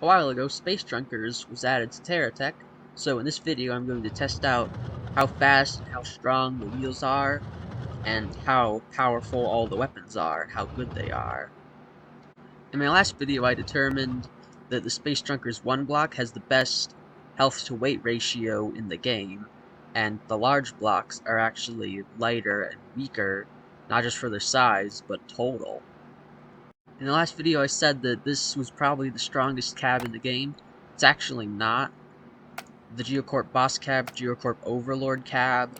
A while ago, Space Junkers was added to terratech, so in this video I'm going to test out how fast and how strong the wheels are, and how powerful all the weapons are, and how good they are. In my last video I determined that the Space Junkers 1 block has the best health to weight ratio in the game, and the large blocks are actually lighter and weaker, not just for their size, but total. In the last video I said that this was probably the strongest cab in the game. It's actually not. The Geocorp Boss Cab, Geocorp Overlord Cab,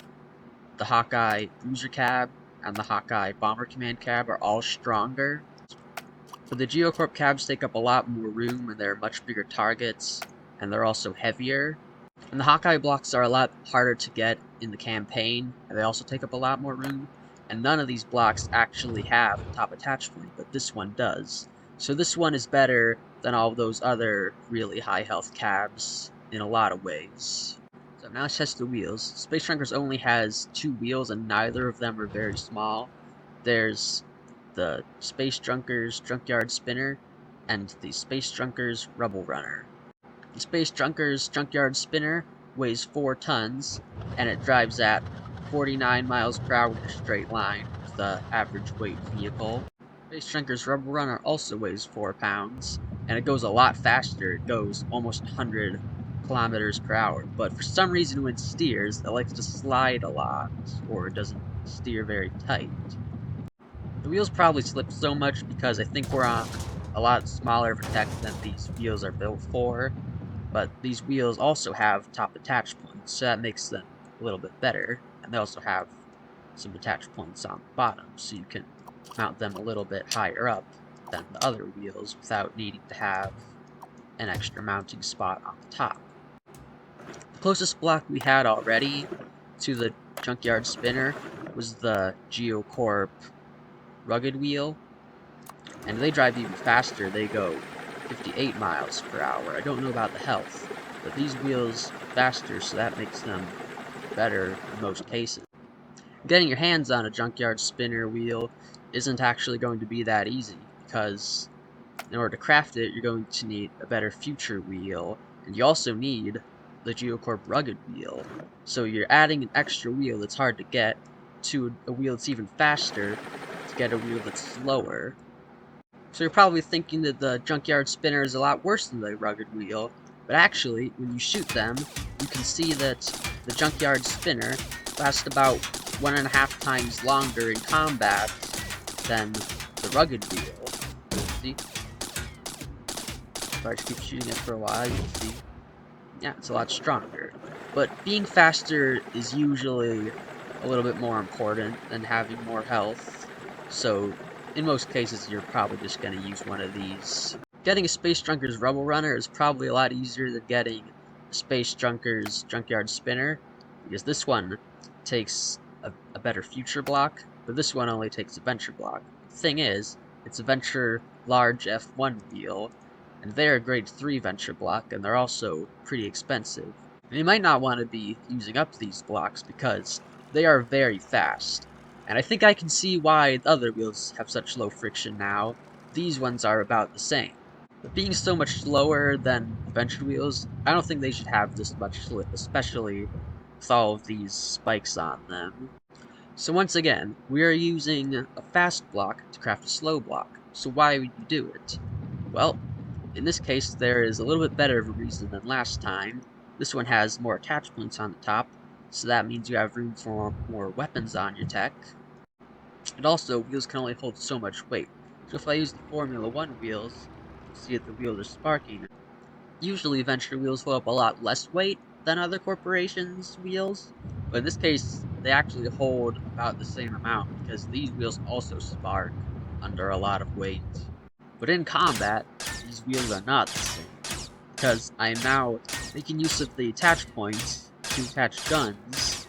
the Hawkeye Bruiser Cab, and the Hawkeye Bomber Command Cab are all stronger. But the Geocorp cabs take up a lot more room, and they're much bigger targets, and they're also heavier. And the Hawkeye blocks are a lot harder to get in the campaign, and they also take up a lot more room. And none of these blocks actually have a top attach point, but this one does. So this one is better than all those other really high health cabs in a lot of ways. So now let's test the wheels. Space Junkers only has 2 wheels, and neither of them are very small. There's the Space Junkers Junkyard Spinner and the Space Junkers Rubble Runner. The Space Junkers Junkyard Spinner weighs 4 tons, and it drives at 49 miles per hour in a straight line with the average weight vehicle. Space Junkers Rubble Runner also weighs 4 pounds, and it goes a lot faster. It goes almost 100 kilometers per hour, but for some reason when it steers, it likes to slide a lot, or it doesn't steer very tight. The wheels probably slip so much because I think we're on a lot smaller of a tech than these wheels are built for, but these wheels also have top attach points, so that makes them a little bit better. And they also have some attach points on the bottom, so you can mount them a little bit higher up than the other wheels without needing to have an extra mounting spot on the top. The closest block we had already to the Junkyard Spinner was the Geocorp Rugged Wheel, and they drive even faster. They go 58 miles per hour. I don't know about the health, but these wheels are faster, so that makes them better in most cases. Getting your hands on a Junkyard Spinner wheel isn't actually going to be that easy, because in order to craft it, you're going to need a better future wheel, and you also need the Geocorp Rugged Wheel. So you're adding an extra wheel that's hard to get to a wheel that's even faster to get a wheel that's slower. So you're probably thinking that the Junkyard Spinner is a lot worse than the Rugged Wheel, but actually, when you shoot them, you can see that the Junkyard Spinner lasts about 1.5 times longer in combat than the Rugged Wheel. See? If I just keep shooting it for a while, you can see. Yeah, it's a lot stronger. But being faster is usually a little bit more important than having more health, so in most cases you're probably just going to use one of these. Getting a Space Junkers Rubble Runner is probably a lot easier than getting a Space Junkers Junkyard Spinner, because this one takes a better future block, but this one only takes a venture block. The thing is, it's a venture large F1 wheel, and they're a grade 3 venture block, and they're also pretty expensive. And you might not want to be using up these blocks because they are very fast. And I think I can see why the other wheels have such low friction now. These ones are about the same. But being so much slower than venture wheels, I don't think they should have this much slip, especially with all of these spikes on them. So once again, we are using a fast block to craft a slow block. So why would you do it? Well, in this case, there is a little bit better of a reason than last time. This one has more attach points on the top, so that means you have room for more weapons on your tech. And also, wheels can only hold so much weight. So if I use the Formula 1 wheels, you'll see that the wheels are sparking. Usually venture wheels hold up a lot less weight than other corporations' wheels, but in this case, they actually hold about the same amount, because these wheels also spark under a lot of weight. But in combat, these wheels are not the same, because I am now making use of the attach points to attach guns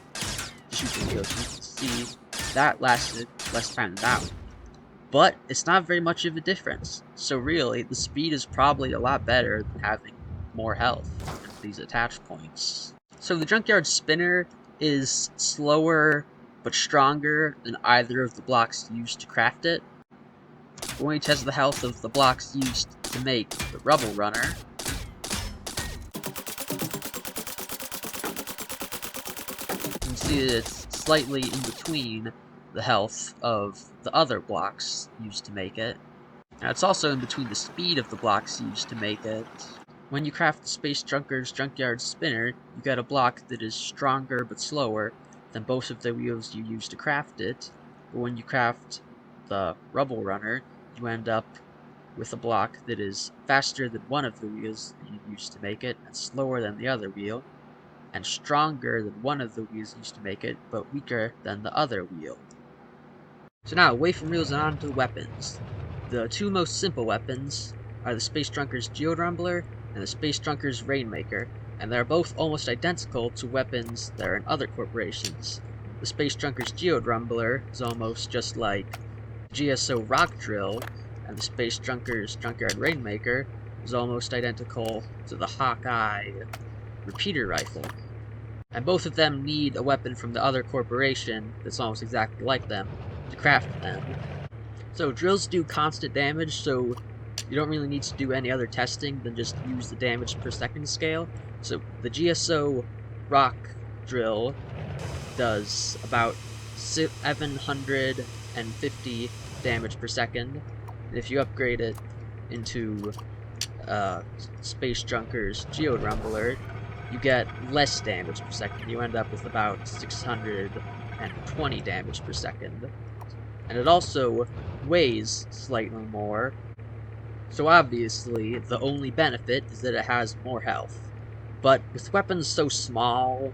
to shoot the wheels. You can see that lasted less time than that one. But it's not very much of a difference, so really, the speed is probably a lot better than having more health with these attach points. So the Junkyard Spinner is slower but stronger than either of the blocks used to craft it. When we test the health of the blocks used to make the Rubble Runner, see that it's slightly in between the health of the other blocks used to make it. And it's also in between the speed of the blocks used to make it. When you craft the Space Junker's Junkyard Spinner, you get a block that is stronger but slower than both of the wheels you use to craft it. But when you craft the Rubble Runner, you end up with a block that is faster than one of the wheels that you used to make it, and slower than the other wheel, and stronger than one of the wheels used to make it, but weaker than the other wheel. So now, away from wheels and onto weapons. The two most simple weapons are the Space Drunker's Georumbler and the Space Drunker's Rainmaker, and they're both almost identical to weapons that are in other corporations. The Space Drunker's Georumbler is almost just like GSO Rock Drill, and the Space Drunker's Junkyard Rainmaker is almost identical to the Hawkeye repeater rifle. And both of them need a weapon from the other corporation that's almost exactly like them to craft them. So drills do constant damage, so you don't really need to do any other testing than just use the damage per second scale. So the GSO Rock Drill does about 750 damage per second. And if you upgrade it into Space Junker's Georumbler, you get less damage per second. You end up with about 620 damage per second. And it also weighs slightly more. So obviously, the only benefit is that it has more health. But with weapons so small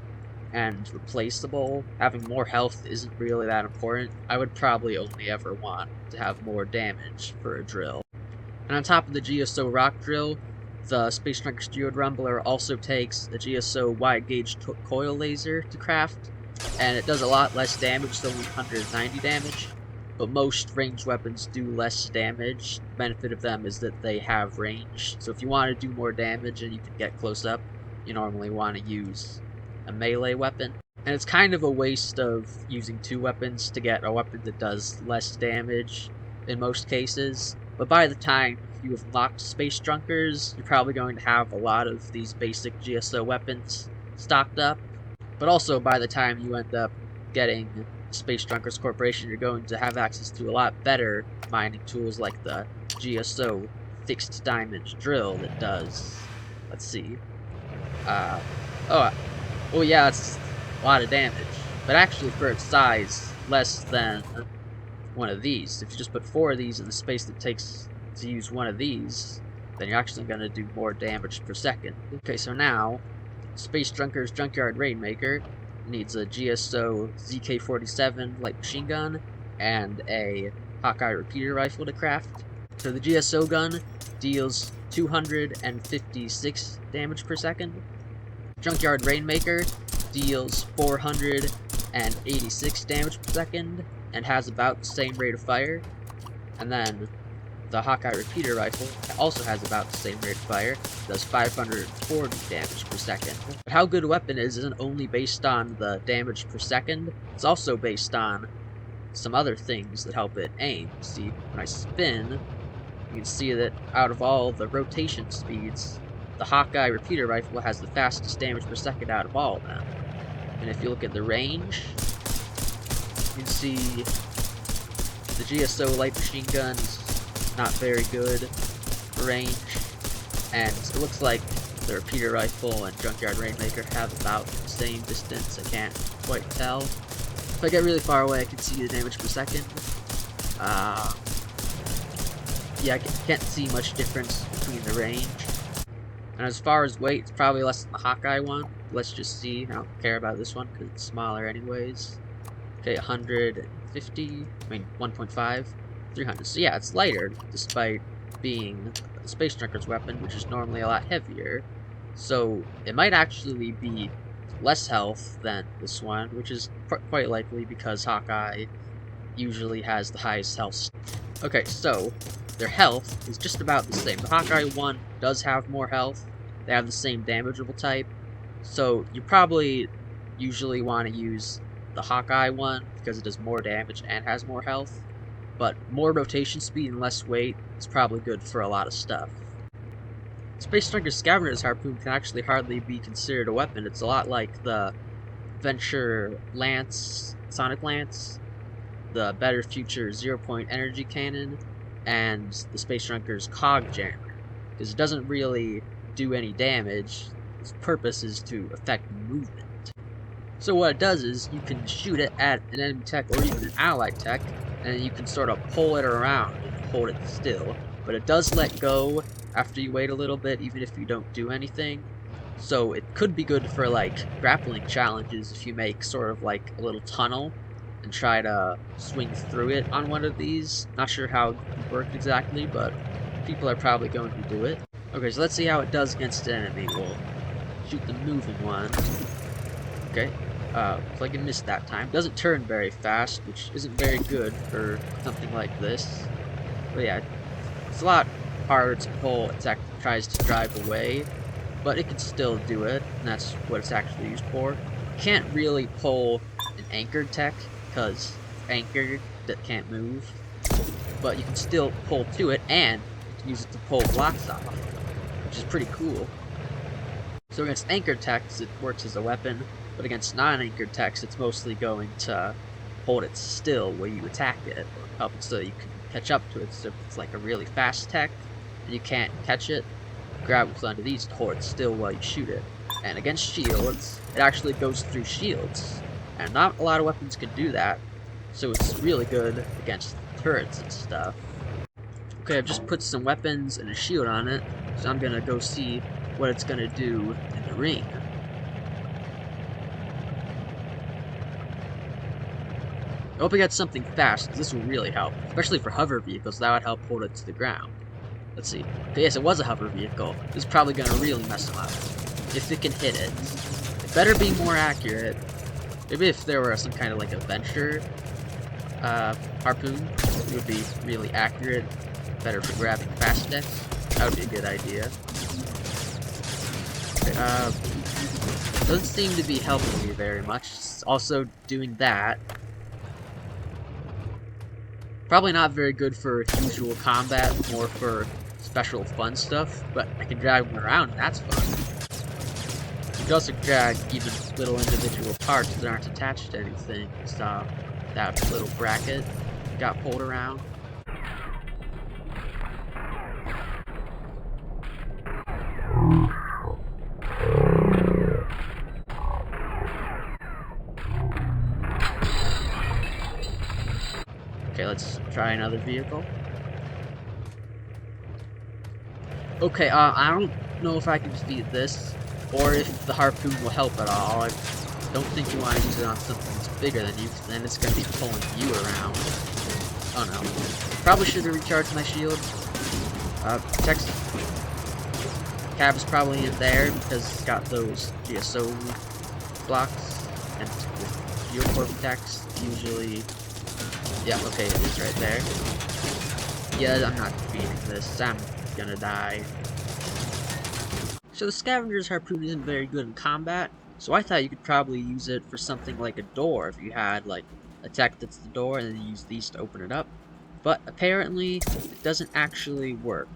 and replaceable, having more health isn't really that important. I would probably only ever want to have more damage for a drill. And on top of the GSO Rock Drill, the Space Drunker's Georumbler also takes a GSO Wide Gauge Coil Laser to craft, and it does a lot less damage, so only 190 damage. But most ranged weapons do less damage. The benefit of them is that they have range, so if you want to do more damage and you can get close up, you normally want to use a melee weapon. And it's kind of a waste of using two weapons to get a weapon that does less damage in most cases. But by the time you have unlocked Space Drunkers, you're probably going to have a lot of these basic GSO weapons stocked up. But also by the time you end up getting Space Drunkers Corporation, you're going to have access to a lot better mining tools like the GSO Fixed Diamond Drill that does, let's see, oh yeah, it's a lot of damage, but actually for its size, less than one of these. If you just put 4 of these in the space that takes to use one of these, then you're actually going to do more damage per second. Okay, so now, Space Drunker's Junkyard Rainmaker needs a GSO ZK-47 light machine gun and a Hawkeye repeater rifle to craft. So the GSO gun deals 256 damage per second. Junkyard Rainmaker deals 486 damage per second and has about the same rate of fire. And then the Hawkeye repeater rifle also has about the same rate of fire, does 540 damage per second. But how good a weapon is isn't only based on the damage per second, it's also based on some other things that help it aim. See, when I spin, you can see that out of all the rotation speeds, the Hawkeye repeater rifle has the fastest damage per second out of all of them. And if you look at the range, you can see the GSO light machine gun is not very good for range, and it looks like the repeater rifle and Junkyard Rainmaker have about the same distance. I can't quite tell. If I get really far away, I can see the damage per second. Yeah, I can't see much difference between the range. And as far as weight, it's probably less than the Hawkeye one. Let's just see. I don't care about this one because it's smaller anyways. Okay, 150, 1.5, 300. So yeah, it's lighter, despite being the Space Drunker's weapon, which is normally a lot heavier. So it might actually be less health than this one, which is quite likely because Hawkeye usually has the highest health. Okay, so their health is just about the same. The Hawkeye one does have more health. They have the same damageable type. So you probably usually want to use the Hawkeye one because it does more damage and has more health. But more rotation speed and less weight is probably good for a lot of stuff. Space Drunker's Scavenger's Harpoon can actually hardly be considered a weapon. It's a lot like the Adventure Sonic Lance, the Better Future 0-point energy cannon, and the Space Junker's Cog Jammer, because it doesn't really do any damage. Its purpose is to affect movement. So what it does is you can shoot it at an enemy tech or even an allied tech, and you can sort of pull it around and hold it still. But it does let go after you wait a little bit, even if you don't do anything. So it could be good for like grappling challenges if you make sort of like a little tunnel and try to swing through it on one of these. Not sure how it would work exactly, but people are probably going to do it. Okay, so let's see how it does against an enemy. We'll shoot the moving one. Okay, looks like it missed that time. Doesn't turn very fast, which isn't very good for something like this. But yeah, it's a lot harder to pull. It tries to drive away, but it can still do it, and that's what it's actually used for. You can't really pull an anchored tech, because anchored, that can't move. But you can still pull to it, and you can use it to pull blocks off, which is pretty cool. So against anchored techs, it works as a weapon, but against non-anchored techs, it's mostly going to hold it still while you attack it, or help it so you can catch up to it. So if it's like a really fast tech, and you can't catch it, grab with onto these to hold it still while you shoot it. And against shields, it actually goes through shields, and not a lot of weapons can do that, so it's really good against turrets and stuff. Okay, I've just put some weapons and a shield on it, so I'm gonna go see what it's gonna do in the ring. I hope I got something fast, because this will really help, especially for hover vehicles. That would help hold it to the ground. Let's see. Okay, yes, it was a hover vehicle. This is probably gonna really mess them up, if it can hit it. It better be more accurate. Maybe if there were some kind of like adventure harpoon, it would be really accurate, better for grabbing fast decks. That would be a good idea. Okay, doesn't seem to be helping me very much. It's also doing that. Probably not very good for usual combat, more for special fun stuff, but I can drag them around, and that's fun. You can also drag even little individual parts that aren't attached to anything. So that little bracket got pulled around. Okay, let's try another vehicle. Okay, I don't know if I can defeat this, or if the harpoon will help at all. I don't think you want to use it on something that's bigger than you, because then it's going to be pulling you around. Oh no. Probably should have recharged my shield. Text cab is probably in there, because it's got those GSO blocks, and with shield corp attacks, usually... Yeah, okay, it is right there. Yeah, I'm not defeating this. I'm gonna die. So the scavenger's harpoon isn't very good in combat, so I thought you could probably use it for something like a door if you had, like, a tech that's the door and then you use these to open it up. But apparently, it doesn't actually work.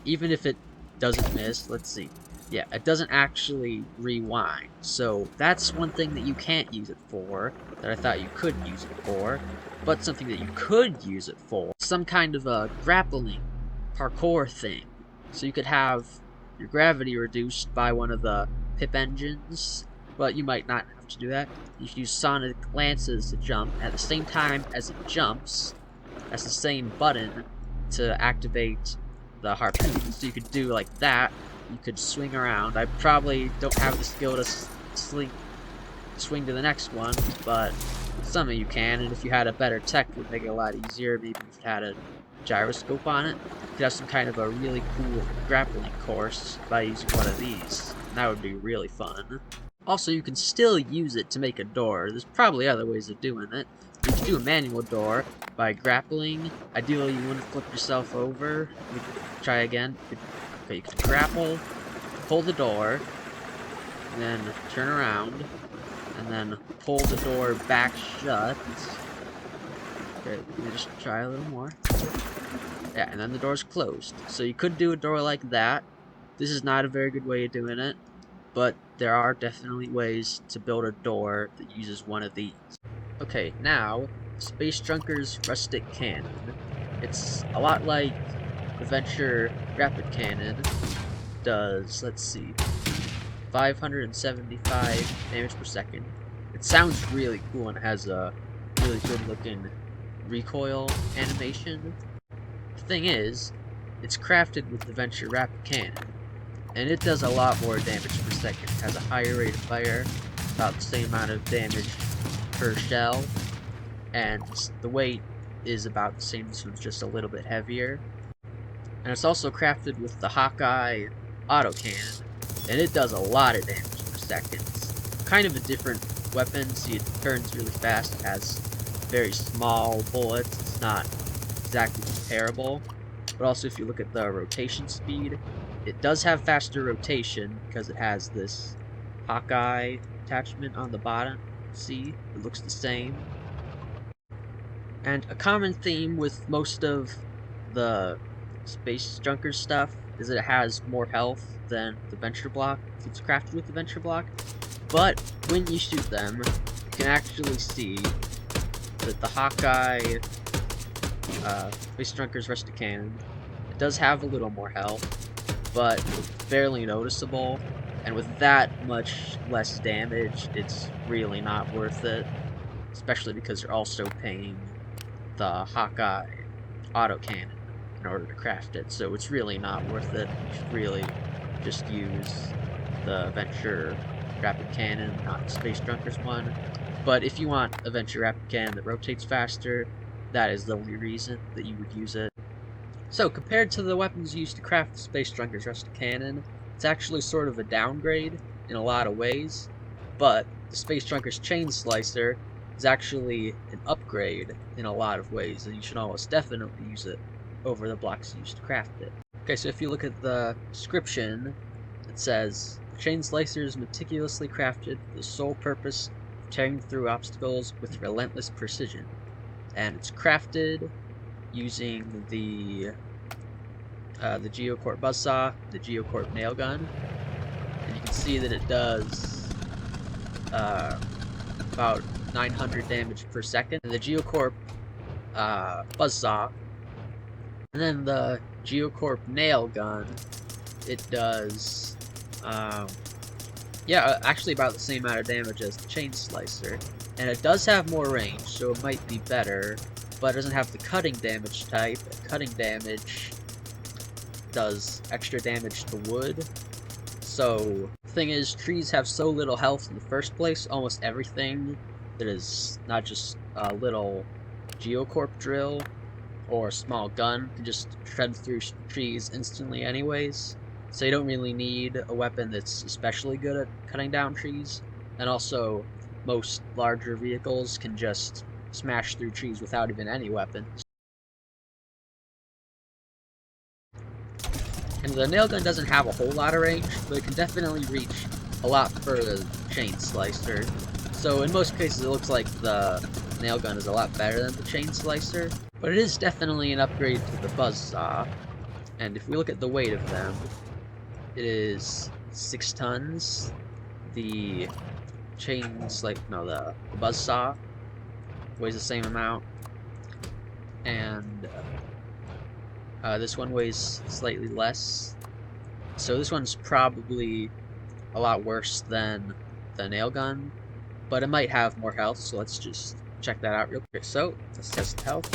Even if it doesn't miss, let's see. Yeah, it doesn't actually rewind. So that's one thing that you can't use it for, that I thought you could use it for. But something that you could use it for, some kind of a grappling parkour thing. So you could have your gravity reduced by one of the pip engines, but you might not have to do that. You can use sonic lances to jump. At the same time as it jumps, that's the same button to activate the harpoon. So you could do like that. You could swing around. I probably don't have the skill to swing to the next one, but some of you can, and if you had a better tech, it would make it a lot easier. Maybe if you had a gyroscope on it, you could have some kind of a really cool grappling course by using one of these. And that would be really fun. Also, you can still use it to make a door. There's probably other ways of doing it. You can do a manual door by grappling. Ideally, you wouldn't flip yourself over. We could try again. Okay, you can grapple, pull the door, and then turn around, and then pull the door back shut. Okay, let me just try a little more. Yeah, and then the door's closed. So you could do a door like that. This is not a very good way of doing it. but there are definitely ways to build a door that uses one of these. Okay, now, Space Junker's Rustic Cannon. It's a lot like the Venture Rapid Cannon does, let's see, 575 damage per second. It sounds really cool and it has a really good looking recoil animation. The thing is, it's crafted with the Venture Rapid Cannon, and it does a lot more damage per second. It has a higher rate of fire, about the same amount of damage per shell, and the weight is about the same. This one's just a little bit heavier. And it's also crafted with the Hawkeye autocannon, and it does a lot of damage per second. It's kind of a different weapon, see it turns really fast, it has very small bullets, it's not exactly comparable. But also if you look at the rotation speed, it does have faster rotation because it has this Hawkeye attachment on the bottom. See, it looks the same. And a common theme with most of the Space Junker stuff is that it has more health than the Venture Block. It's crafted with the Venture Block. But when you shoot them, you can actually see that the Hawkeye Space Junker's Rustic Cannon, it does have a little more health, but it's barely noticeable. And with that much less damage, it's really not worth it. Especially because you're also paying the Hawkeye autocannon in order to craft it, so it's really not worth it. You should really just use the Venture Rapid Cannon, not the Space Junker's one. But if you want a Venture Rapid Cannon that rotates faster, that is the only reason that you would use it. So compared to the weapons used to craft the Space Junker's Rustic Cannon, it's actually sort of a downgrade in a lot of ways, but the Space Junker's Chain Slicer is actually an upgrade in a lot of ways, and you should almost definitely use it over the blocks used to craft it. Okay, so if you look at the description, it says, the Chain Slicer is meticulously crafted for the sole purpose of tearing through obstacles with relentless precision. And it's crafted using the Geocorp Buzzsaw, the Geocorp Nail Gun, and you can see that it does about 900 damage per second. And the Geocorp Buzzsaw, and then the Geocorp Nail Gun, it does, yeah, actually about the same amount of damage as the Chain Slicer. And it does have more range, so it might be better, but it doesn't have the cutting damage type. Cutting damage does extra damage to wood. So, the thing is, trees have so little health in the first place, almost everything that is not just a little Geocorp drill or a small gun can just shred through trees instantly anyways. So you don't really need a weapon that's especially good at cutting down trees. And also, most larger vehicles can just smash through trees without even any weapon. And the nail gun doesn't have a whole lot of range, but it can definitely reach a lot further than the Chain Slicer. So in most cases it looks like the nail gun is a lot better than the Chain Slicer, but it is definitely an upgrade to the Buzzsaw. And if we look at the weight of them, it is 6 tons. The the Buzzsaw weighs the same amount, and this one weighs slightly less. So this one's probably a lot worse than the nail gun, but it might have more health, so let's just check that out real quick. So let's test the health.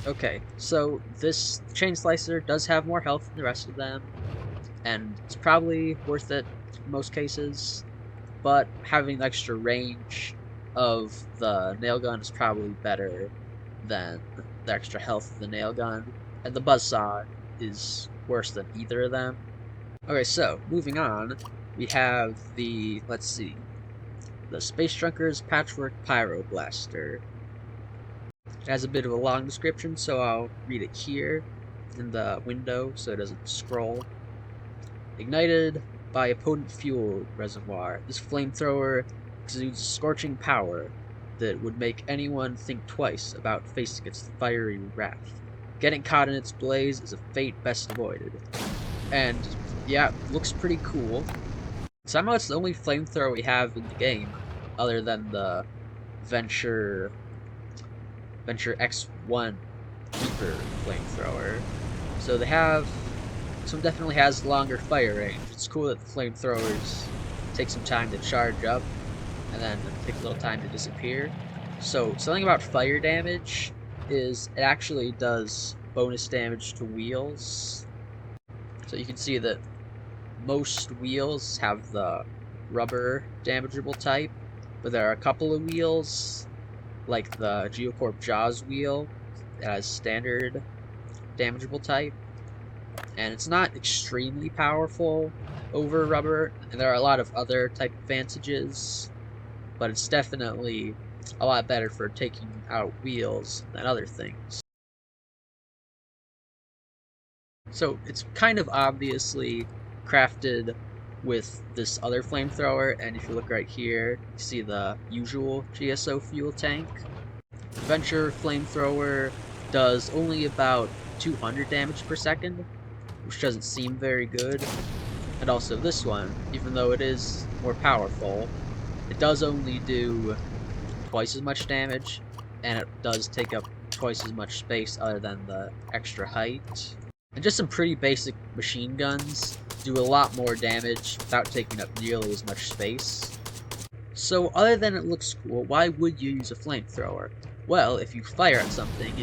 Okay, so this Chain Slicer does have more health than the rest of them, and it's probably worth it in most cases, but having the extra range of the nail gun is probably better than the extra health of the nail gun, and the Buzzsaw is worse than either of them. Okay, so moving on, we have the, let's see, the Space Junker's Patchwork Pyroblaster. It has a bit of a long description, so I'll read it here in the window so it doesn't scroll. Ignited by a potent fuel reservoir, this flamethrower exudes scorching power that would make anyone think twice about facing its fiery wrath. Getting caught in its blaze is a fate best avoided. And yeah, looks pretty cool. Somehow it's the only flamethrower we have in the game, other than the Venture X1 Reaper flamethrower. So this one definitely has longer fire range. It's cool that the flamethrowers take some time to charge up, and then take a little time to disappear. So something about fire damage is it actually does bonus damage to wheels. So you can see that most wheels have the rubber damageable type, but there are a couple of wheels, like the Geocorp Jaws wheel, that has standard damageable type, and it's not extremely powerful over rubber, and there are a lot of other type advantages, but it's definitely a lot better for taking out wheels than other things. So it's kind of obviously crafted with this other flamethrower, and if you look right here, you see the usual GSO fuel tank. The Venture flamethrower does only about 200 damage per second, which doesn't seem very good. And also this one, even though it is more powerful, it does only do twice as much damage, and it does take up twice as much space other than the extra height. And just some pretty basic machine guns do a lot more damage without taking up nearly as much space. So other than it looks cool, why would you use a flamethrower? Well, if you fire at something,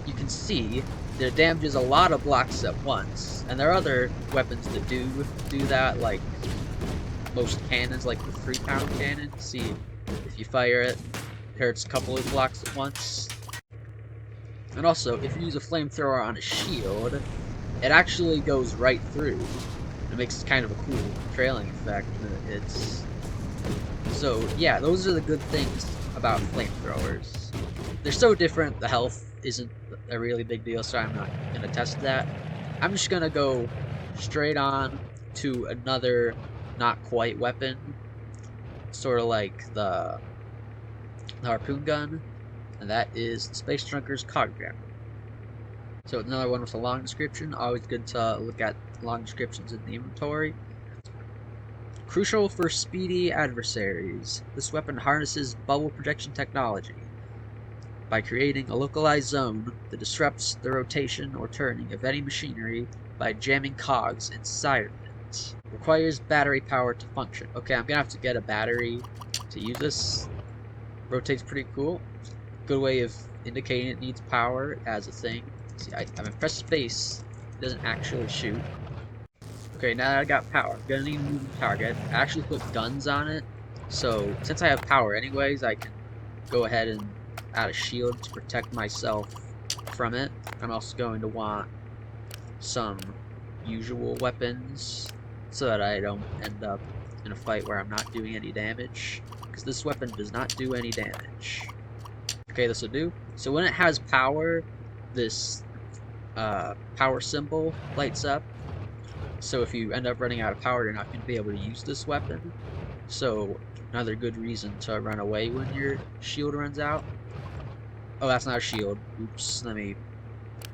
you can see that it damages a lot of blocks at once, and there are other weapons that do that, like most cannons, like the 3-pound cannon. See, if you fire it, it hurts a couple of blocks at once. And also, if you use a flamethrower on a shield, it actually goes right through. It makes kind of a cool trailing effect. So yeah, those are the good things about flamethrowers. They're so different, the health isn't a really big deal, so I'm not going to test that. I'm just going to go straight on to another not quite weapon, sort of like the harpoon gun, and that is the Space Drunker's Cog Jammer. So another one with a long description, always good to look at long descriptions in the inventory. Crucial for speedy adversaries, this weapon harnesses bubble projection technology by creating a localized zone that disrupts the rotation or turning of any machinery by jamming cogs inside of it. Requires battery power to function. Okay, I'm gonna have to get a battery to use this. Rotates pretty cool. Good way of indicating it needs power as a thing. See, I'm gonna press space. It doesn't actually shoot. Okay, now that I got power, I'm gonna need a moving target. I actually put guns on it, so since I have power anyways, I can go ahead and add a shield to protect myself from it. I'm also going to want some usual weapons so that I don't end up in a fight where I'm not doing any damage, because this weapon does not do any damage. Okay, this will do. So when it has power, this power symbol lights up. So if you end up running out of power, you're not going to be able to use this weapon. So another good reason to run away when your shield runs out. Oh, that's not a shield. Oops, let me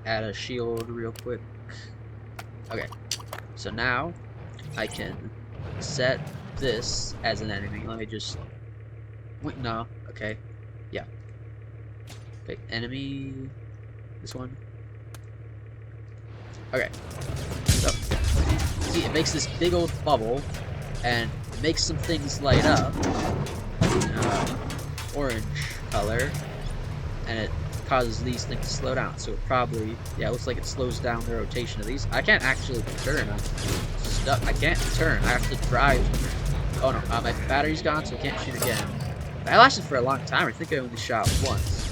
add a shield real quick. Okay, so now I can set this as an enemy. Let me just... Wait, no. Okay, yeah. Okay, enemy... This one. Okay, so see, it makes this big old bubble, and it makes some things light up, orange color, and it causes these things to slow down. So it probably, yeah, it looks like it slows down the rotation of these. I can't actually turn. I'm stuck. I can't turn. I have to drive. Oh no, my battery's gone, so I can't shoot again. That lasted for a long time. I think I only shot once.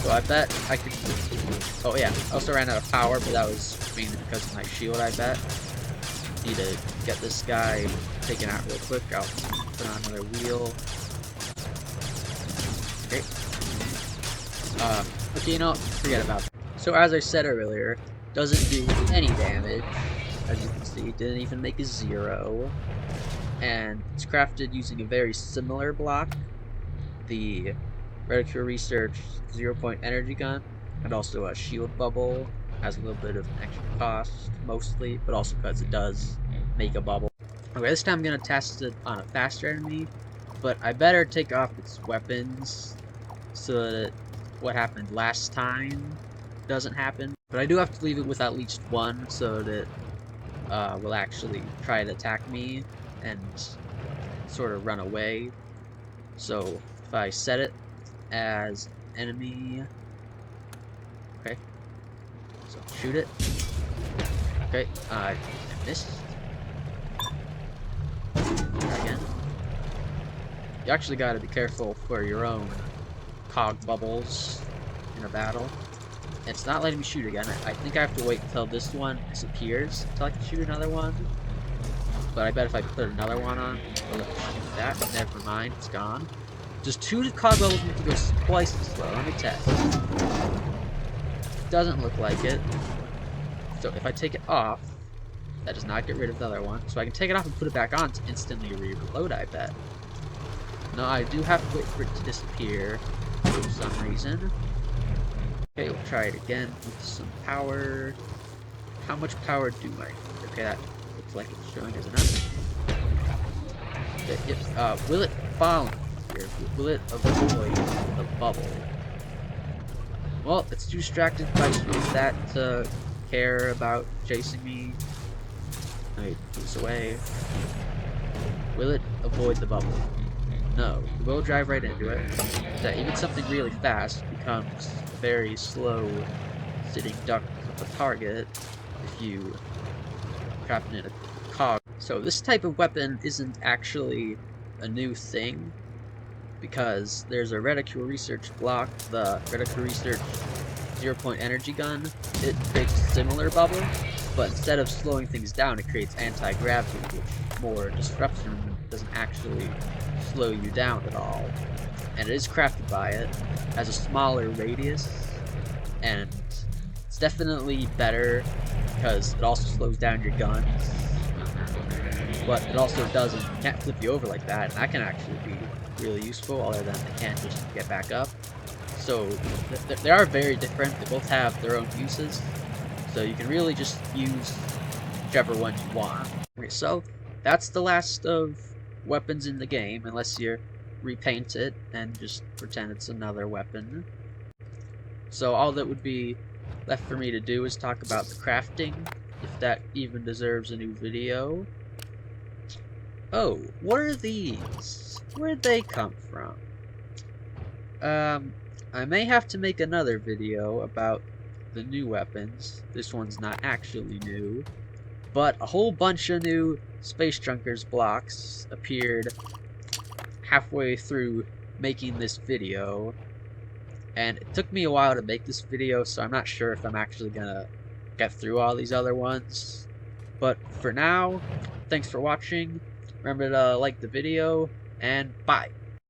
So I bet I could... Oh yeah, I also ran out of power, but that was mainly because of my shield, I bet. Need to get this guy taken out real quick. I'll put on another wheel. Okay. Okay, you know, forget about that. So as I said earlier, doesn't do any damage. As you can see, didn't even make a 0. And it's crafted using a very similar block. The Redicure Research 0-point energy gun, and also a shield bubble has a little bit of an extra cost, mostly, but also because it does make a bubble. Okay, this time I'm gonna test it on a faster enemy, but I better take off its weapons so that what happened last time doesn't happen. But I do have to leave it with at least one so that will actually try to attack me and sort of run away. So if I set it as enemy, okay, so shoot it. Okay, I missed. Try again. You actually got to be careful for your own cog bubbles in a battle. It's not letting me shoot again. I think I have to wait until this one disappears until I can shoot another one. But I bet if I put another one on, it'll let me shoot that. Never mind, it's gone. Just 2 cog bubbles need to go twice as slow. Let me test. Doesn't look like it. So if I take it off, that does not get rid of the other one. So I can take it off and put it back on to instantly reload, I bet. No, I do have to wait for it to disappear for some reason. Okay, we'll try it again with some power. How much power do I need? Okay, that looks like it's showing as enough. Okay, yep. Will it fall here? Will it avoid the bubble? Well, it's too distracted by that to care about chasing me. Let me move this away. Will it avoid the bubble? No. It will drive right into it. That even something really fast becomes a very slow sitting duck of a target if you trap it in a cog. So this type of weapon isn't actually a new thing, because there's a reticule research block, the reticule research 0-point energy gun. It creates a similar bubble, but instead of slowing things down, it creates anti-gravity, which more disruption doesn't actually slow you down at all. And it is crafted by it, has a smaller radius, and it's definitely better because it also slows down your guns, but it also can't flip you over like that, and that can actually be really useful, other than they can't just get back up. So they are very different. They both have their own uses, so you can really just use whichever one you want. Okay, so that's the last of weapons in the game, unless you repaint it and just pretend it's another weapon. So all that would be left for me to do is talk about the crafting, if that even deserves a new video. Oh, what are these? Where'd they come from? I may have to make another video about the new weapons. This one's not actually new, but a whole bunch of new Space Junkers blocks appeared halfway through making this video, and it took me a while to make this video, so I'm not sure if I'm actually gonna get through all these other ones. But for now, thanks for watching. Remember to like the video, and bye!